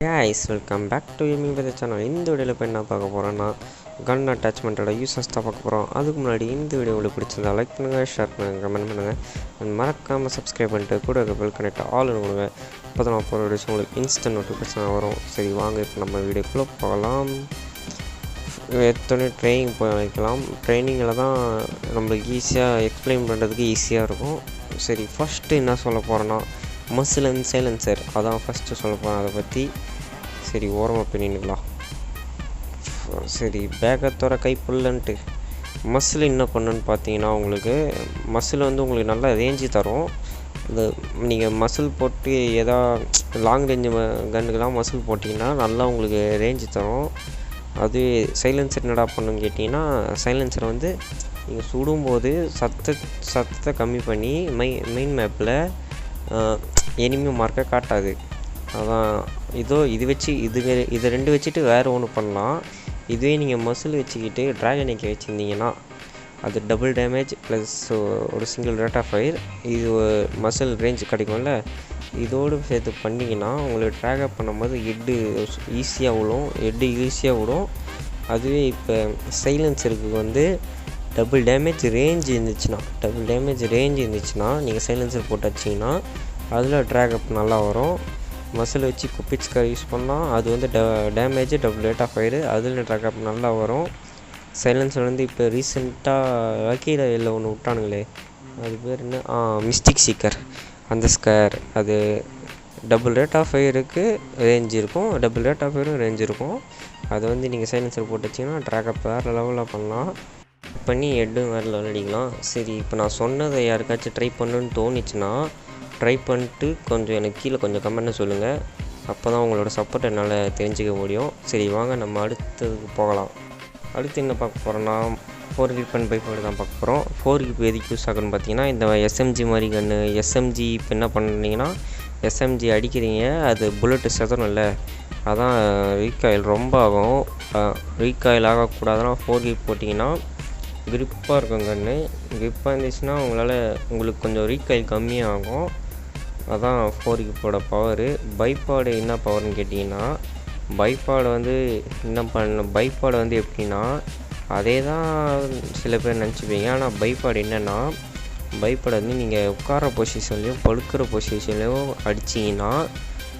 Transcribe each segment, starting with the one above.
guys, welcome back to me with the channel. இந்த வீடியோல இப்போ என்ன பார்க்க போறோம்னா கன் அட்டாச்மென்ட்டோட யூசஸ் தான் பார்க்க போறோம். அதுக்கு முன்னாடி இந்த வீடியோ உங்களுக்கு பிடிச்சிருந்தா லைக் பண்ணுங்க, ஷேர் பண்ணுங்க, கமெண்ட் பண்ணுங்க. and மறக்காம subscribe பண்ணிட்டு கூட இருக்க பெல் கனெக்ட் ஆல் கொடுங்க. அப்பதான் நான் போற வீடியோஸ் உங்களுக்கு இன்ஸ்டன்ட் நோட்டிஃபிகேஷன் வரும். சரி வாங்க இப்போ நம்ம வீடியோக்குள்ள போகலாம். எத்தனை ட்ரைனிங் போய் வைக்கலாம். ட்ரைனிங்கில் தான் நம்மளுக்கு ஈஸியாக எக்ஸ்பிளைன் பண்ணுறதுக்கு ஈஸியாக இருக்கும். சரி ஃபஸ்ட்டு என்ன சொல்ல போகிறேன்னா மசில் அண்ட் சைலன்சர் அதான் ஃபஸ்ட்டு சொல்ல போகிறேன். அதை பற்றி சரி ஓரமாக பண்ணிக்கலாம். சரி பேக்கத்தோட கை புல்லன்ட்டு மசில் என்ன பண்ணுன்னு பார்த்தீங்கன்னா உங்களுக்கு மசில் வந்து உங்களுக்கு நல்லா ரேஞ்சு தரும். இந்த நீங்கள் மசில் போட்டு எதா லாங் ரேஞ்சு கன்னுக்கெலாம் மசில் போட்டிங்கன்னா நல்லா உங்களுக்கு ரேஞ்சு தரும். அது சைலன்சர் என்னடா பண்ணுன்னு கேட்டிங்கன்னா சைலன்சர் வந்து நீங்கள் சுடும்போது சத்தத்தை கம்மி பண்ணி மெயின் மேப்பில் எனிமி மார்க்கை காட்டாது. அதான் இது ரெண்டு வச்சுட்டு வேறு ஒன்று பண்ணலாம். இதுவே நீங்கள் மசில் வச்சுக்கிட்டு ட்ராகன் ஏக்கை வச்சுருந்தீங்கன்னா அது டபுள் டேமேஜ் ப்ளஸ் ஒரு சிங்கிள் ரேட் ஆஃப் ஃபயர், இது மசில் ரேஞ்ச் கிடைக்கும்ல. இதோடு சேர்த்து பண்ணிங்கன்னா உங்களுக்கு ட்ராகப் பண்ணும்போது ஹெட்டு ஈஸியாக விடும். அதுவே இப்போ சைலன்சருக்கு வந்து டபுள் டேமேஜ் ரேஞ்ச் இருந்துச்சுன்னா நீங்கள் சைலன்சர் போட்டு வச்சிங்கன்னா அதில் ட்ராகப் நல்லா வரும். மசில் வச்சு குப்பிட்ஸ்கார் யூஸ் பண்ணால் அது வந்து damage double rate of fire, அதில் ட்ராகப் நல்லா வரும். சைலன்சர் வந்து இப்போ ரீசெண்டாக வக்கீல இல்லை ஒன்று விட்டானுங்களே, அது பேர் என்ன, மிஸ்டிக் சீக்கர், அந்த ஸ்கேர் அது டபுள் ரேட் ஆஃப் ஃபயருக்கு ரேஞ்ச் இருக்கும். அது வந்து நீங்கள் சைலன்சர் போட்டு வச்சிங்கன்னா ட்ராகப் வேறு லெவலில் பண்ணி ஹெட்டும் வேறு லெவல் அடிக்கலாம். சரி இப்போ நான் சொன்னதை யாருக்காச்சும் ட்ரை பண்ணுன்னு தோணுச்சுன்னா ட்ரை பண்ணிட்டு கொஞ்சம் எனக்கு கீழே கொஞ்சம் கமெண்ட்டு சொல்லுங்கள். அப்போ தான் உங்களோட சப்போர்ட் என்னால் தெரிஞ்சுக்க முடியும். சரி வாங்க நம்ம அடுத்ததுக்கு போகலாம். அடுத்து என்ன பார்க்க போகிறோன்னா 4 கிப் அண்ட் பைஃபோர்டு தான் பார்க்க போகிறோம். 4 கிப் எதுக்கு யூஸ் ஆகுன்னு பார்த்தீங்கன்னா இந்த எஸ்எம்ஜி மாதிரி கன்று எஸ்எம்ஜி இப்போ என்ன பண்ணிங்கன்னா எஸ்எம்ஜி அடிக்கிறீங்க அது புல்லட்டு செதணும்ல, அதான் ரீகாயில் ரொம்ப ஆகும். ரீகாயில் ஆகக்கூடாதுன்னா 4 கிப் போட்டிங்கன்னா கிரிப்பாக இருக்கும் கன்று. கிரிப்பாக இருந்துச்சுன்னா உங்களுக்கு கொஞ்சம் ரீகாயில் கம்மியாக ஆகும். அதான் 4 கிப்போட பவரு. பைபாடு என்ன பவர்னு கேட்டிங்கன்னா பைபாடு வந்து எப்படின்னா அதே தான் சில பேர் நினச்சிப்பீங்க. ஆனால் பைபாடு என்னென்னா பைபாடு வந்து நீங்கள் உட்கார பொசிஷன்லேயும் படுக்கிற பொசிஷன்லேயும் அடிச்சிங்கன்னா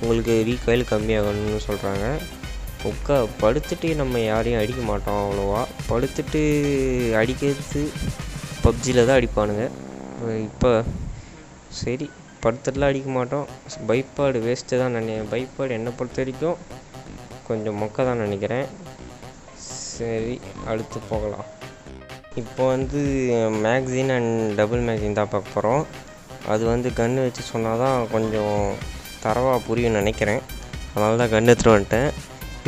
உங்களுக்கு ரீகாயில் கம்மியாகணும்னு சொல்கிறாங்க. படுத்துட்டு நம்ம யாரையும் அடிக்க மாட்டோம் அவ்வளோவா. படுத்துட்டு அடிக்கிறது பப்ஜியில் தான் அடிப்பானுங்க. இப்போ சரி படுத்துட்டுலாம் அடிக்க மாட்டோம். பைபாடு வேஸ்ட்டு தான் பைபாடு என்னை பொறுத்த வரைக்கும் கொஞ்சம் மொக்க தான் நினைக்கிறேன். சரி அடுத்து போகலாம். இப்போ வந்து மேக்சின் அண்ட் டபுள் மேக்சின் தான் பார்க்க போகிறோம். அது வந்து கன்று வச்சு சொன்னால் தான் கொஞ்சம் தரவாக புரியும்னு நினைக்கிறேன். அதனால தான் கன்று எடுத்துகிட்டு வந்துட்டேன்.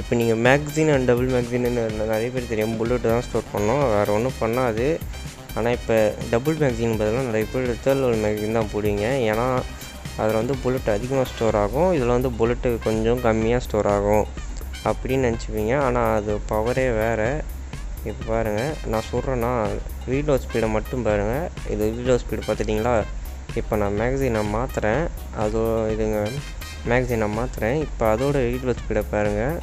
இப்போ நீங்கள் மேக்சின் அண்ட் டபுள் மேக்சின்னு நிறைய பேர் தெரியும், புல்லட்டு தான் ஸ்டோர் பண்ணோம், வேறு ஒன்றும் பண்ணாது. ஆனால் இப்போ டபுள் மேக்சின் பதிலாக நிறைய பேர் தேர்ட் லெவல் மேக்சின் தான் போடுவீங்க. ஏன்னா அதில் வந்து புல்லட் அதிகமாக ஸ்டோர் ஆகும், இதில் வந்து புல்லட்டு கொஞ்சம் கம்மியாக ஸ்டோர் ஆகும் அப்படின்னு நினச்சிப்பீங்க. ஆனால் அது பவரே வேறு. இப்போ பாருங்கள் நான் சொல்கிறேன்னா ரீலோட் ஸ்பீடை மட்டும் பாருங்கள். இது ரீலோட் ஸ்பீடு பார்த்துட்டிங்களா? இப்போ நான் மேக்சினை மாற்றுறேன், இப்போ அதோட ரீலோட் ஸ்பீடை பாருங்களேன்.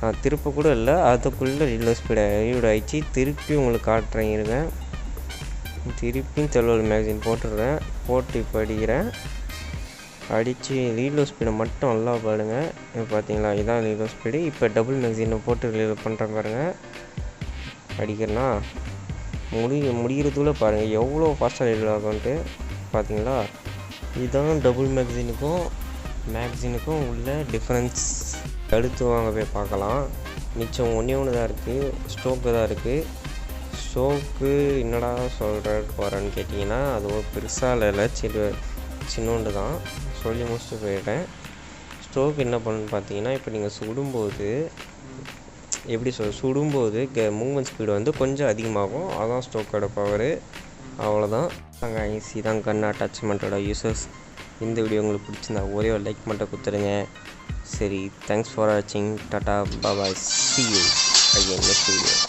நான் திருப்ப கூட இல்லை, அதுக்குள்ளே ரீலோட் ஸ்பீடை ரீலோட் ஆகிடுச்சு. திருப்பி உங்களுக்கு காட்டுறேன் இருங்க. திருப்பியும் தெளிவல் மேக்சின் போட்டுடுறேன். போட்டு இப்போ அடித்து ரீலோட் ஸ்பீடை மட்டும் நல்லா பாருங்க. இப்போ பார்த்தீங்களா இதுதான் ரீலோட் ஸ்பீடு. இப்போ டபுள் மேக்சினை போட்டு ரீலோட் பண்ணுறேன் பாருங்கள். அடிக்கிறேன்னா முடிகிறதுக்குள்ளே பாருங்கள் எவ்வளோ ஃபாஸ்ட்டாக ரீலோட் ஆகும்ன்ட்டு. பார்த்தீங்களா இதுதான் டபுள் மேக்சினுக்கும் உள்ள டிஃப்ரென்ஸ். அடுத்து வாங்க போய் பார்க்கலாம். மிச்சம் ஒன்று தான் இருக்குது, ஸ்டோக்கு தான் இருக்குது. ஸ்டோக்கு என்னடா போகிறேன்னு கேட்டிங்கன்னா அது ஒரு பெருசாக இல்லை, சின்னோண்டு தான் சொல்லி முடிச்சுட்டு போயிட்டேன். ஸ்டோக் என்ன பண்ணுன்னு பார்த்தீங்கன்னா இப்போ நீங்கள் சுடும்போது மூவ்மெண்ட் ஸ்பீடு வந்து கொஞ்சம் அதிகமாகும். அதான் ஸ்டோக்கோட பவரு. அவ்வளோதான். நாங்கள் ஈஸி தான் கன் அட்டாச்மெண்ட்டோட யூசர்ஸ். இந்த வீடியோ உங்களுக்கு பிடிச்சிருந்தா ஒரே ஒரு லைக் மட்டும் கொடுத்துருங்க. சரி தேங்க்ஸ் ஃபார் வாட்சிங். Tata bye. See you again next video.